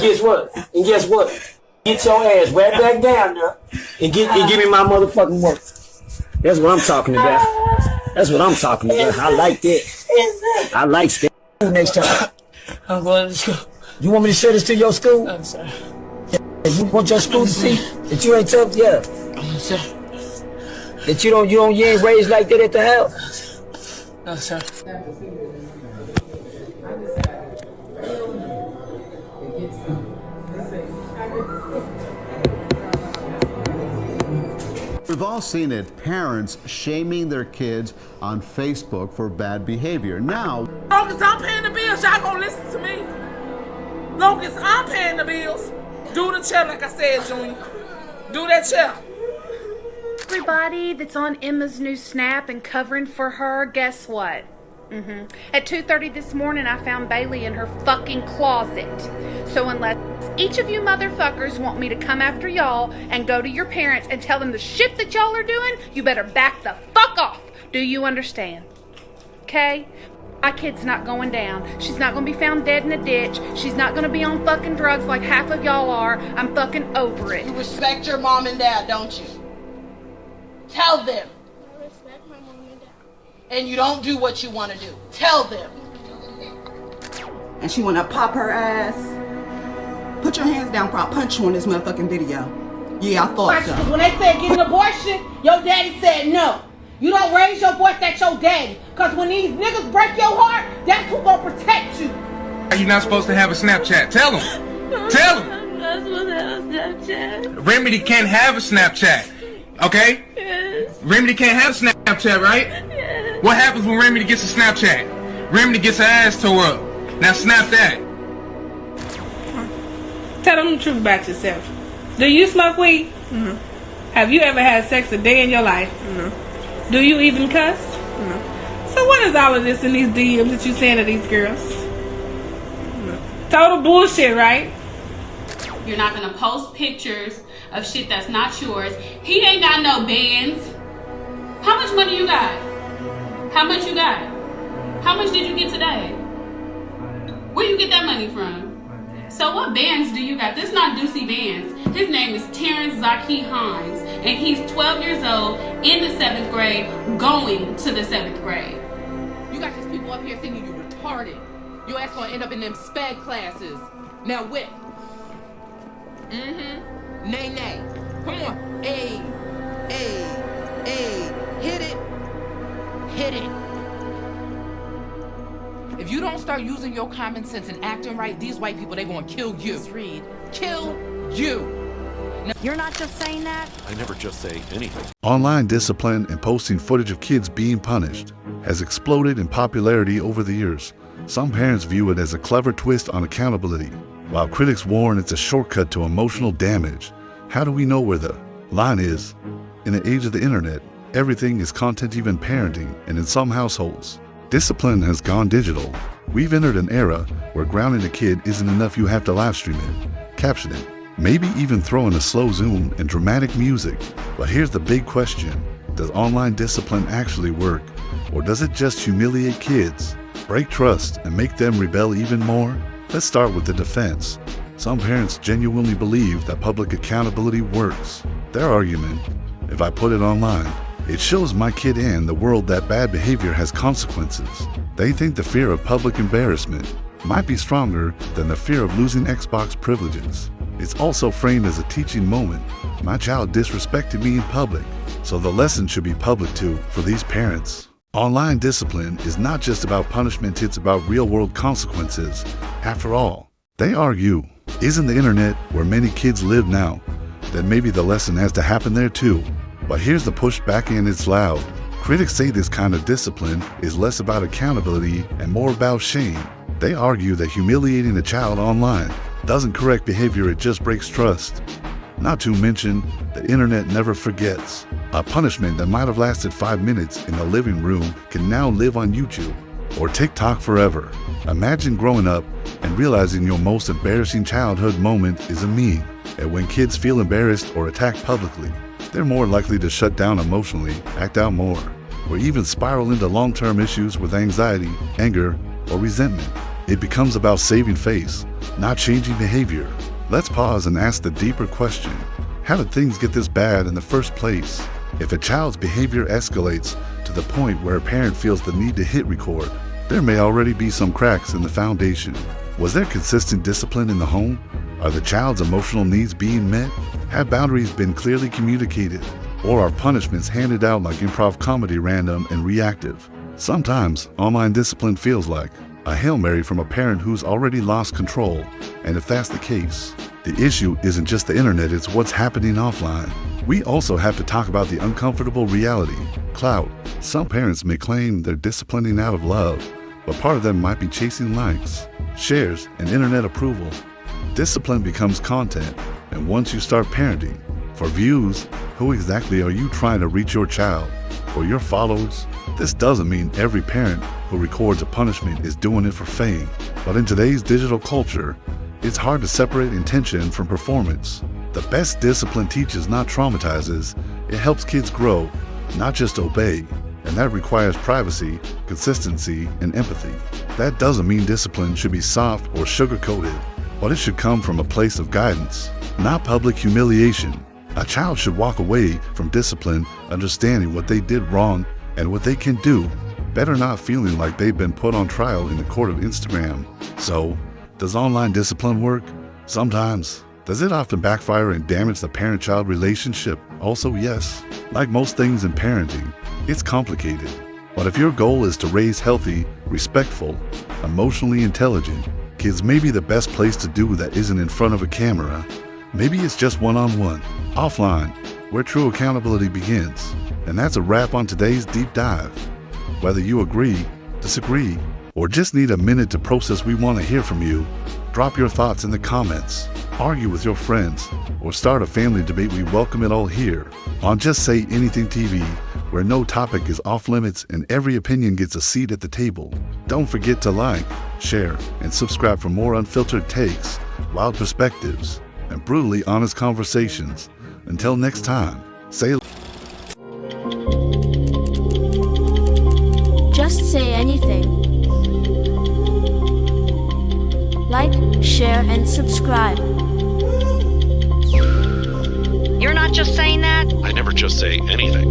Guess what? And guess what? Get your ass right back down there and give me my motherfucking work. That's what I'm talking about. That's what I'm talking about. I like that. I like that. Next time. I'm going to school. You want me to share this to your school? I'm sorry. Yeah, you want your school to see that you ain't tough? Yeah. I'm sorry. That you ain't raised like that at the house? I'm sorry. We've all seen it, parents shaming their kids on Facebook for bad behavior. Now, long as I'm paying the bills, y'all gonna listen to me. Long as I'm paying the bills, do the chair like I said, Junior. Do that chair. Everybody that's on Emma's new Snap and covering for her, guess what? At 2:30 this morning, I found Bailey in her fucking closet. So unless each of you motherfuckers want me to come after y'all and go to your parents and tell them the shit that y'all are doing, you better back the fuck off. Do you understand? Okay? My kid's not going down. She's not gonna be found dead in a ditch. She's not gonna be on fucking drugs like half of y'all are. I'm fucking over it. You respect your mom and dad, don't you? Tell them. I respect my mom and dad. And you don't do what you want to do. Tell them. And she wanna pop her ass. Put your hands down before I punch you on this motherfucking video. Yeah, I thought so. When they said get an abortion, your daddy said no. You don't raise your voice at your daddy. Cause when these niggas break your heart, that's who gonna protect you. You're not supposed to have a Snapchat. Tell them. Tell them. I'm not supposed to have a Snapchat. Remedy can't have a Snapchat. Okay? Yes. Remedy can't have Snapchat, right? Yes. What happens when Remedy gets a Snapchat? Remedy gets her ass tore up. Now snap that. Tell them the truth about yourself. Do you smoke weed? Mm-hmm. Have you ever had sex a day in your life? No. Do you even cuss? No. So what is all of this in these DMs that you saying to these girls? No. Total bullshit, right? You're not gonna post pictures of shit that's not yours. He ain't got no bands. How much money you got? How much you got? How much did you get today? Where you get that money from? So what bands do you got? This is not Deucey Bands. His name is Terrence Zaki Hines, and he's 12 years old, in the 7th grade, going to the 7th grade. You got these people up here thinking you retarded. Your ass gonna end up in them sped classes. Now whip. Nay, nay. Come on. Ay, ay, ay. Hit it. Hit it. If you don't start using your common sense and acting right, these white people, they gonna kill you. Ms. Reed. Kill you. Now, you're not just saying that? I never just say anything. Online discipline and posting footage of kids being punished has exploded in popularity over the years. Some parents view it as a clever twist on accountability, while critics warn it's a shortcut to emotional damage. How do we know where the line is? In the age of the internet, everything is content, even parenting, and in some households, discipline has gone digital. We've entered an era where grounding a kid isn't enough. You have to live stream it, caption it, maybe even throw in a slow zoom and dramatic music. But here's the big question. Does online discipline actually work? Or does it just humiliate kids, break trust, and make them rebel even more? Let's start with the defense. Some parents genuinely believe that public accountability works. Their argument, if I put it online, it shows my kid and the world that bad behavior has consequences. They think the fear of public embarrassment might be stronger than the fear of losing Xbox privileges. It's also framed as a teaching moment. My child disrespected me in public, so the lesson should be public too for these parents. Online discipline is not just about punishment, it's about real-world consequences. After all, they argue, isn't the internet where many kids live now? Then maybe the lesson has to happen there too. But here's the pushback, and it's loud. Critics say this kind of discipline is less about accountability and more about shame. They argue that humiliating a child online doesn't correct behavior, it just breaks trust. Not to mention, the internet never forgets. A punishment that might have lasted 5 minutes in the living room can now live on YouTube or TikTok forever. Imagine growing up and realizing your most embarrassing childhood moment is a meme. And when kids feel embarrassed or attacked publicly, they're more likely to shut down emotionally, act out more, or even spiral into long-term issues with anxiety, anger, or resentment. it becomes about saving face, not changing behavior. Let's pause and ask the deeper question. How did things get this bad in the first place? If a child's behavior escalates to the point where a parent feels the need to hit record, there may already be some cracks in the foundation. Was there consistent discipline in the home? Are the child's emotional needs being met? Have boundaries been clearly communicated? Or are punishments handed out like improv comedy, random and reactive? Sometimes online discipline feels like a Hail Mary from a parent who's already lost control. And if that's the case, the issue isn't just the internet, it's what's happening offline. We also have to talk about the uncomfortable reality, clout. Some parents may claim they're disciplining out of love, but part of them might be chasing likes, shares, and internet approval. Discipline becomes content, and once you start parenting for views, who exactly are you trying to reach your child or your followers? This doesn't mean every parent who records a punishment is doing it for fame, but in today's digital culture, it's hard to separate intention from performance. The best discipline teaches, not traumatizes. It helps kids grow, not just obey, and that requires privacy, consistency, and empathy. That doesn't mean discipline should be soft or sugar-coated, but it should come from a place of guidance, not public humiliation. A child should walk away from discipline understanding what they did wrong and what they can do, better not feeling like they've been put on trial in the court of Instagram. So, does online discipline work? Sometimes. Does it often backfire and damage the parent-child relationship? Also, yes. Like most things in parenting, it's complicated. But if your goal is to raise healthy, respectful, emotionally intelligent kids, maybe the best place to do that isn't in front of a camera. Maybe it's just one-on-one, offline, where true accountability begins. And that's a wrap on today's deep dive. Whether you agree, disagree, or just need a minute to process, we want to hear from you. Drop your thoughts in the comments, argue with your friends, or start a family debate. We welcome it all here on Just Say Anything TV, where no topic is off limits and every opinion gets a seat at the table. Don't forget to like, share, and subscribe for more unfiltered takes, wild perspectives, and brutally honest conversations. Until next time, say Just say anything. Like, share, and subscribe. You're not just saying that? I never just say anything.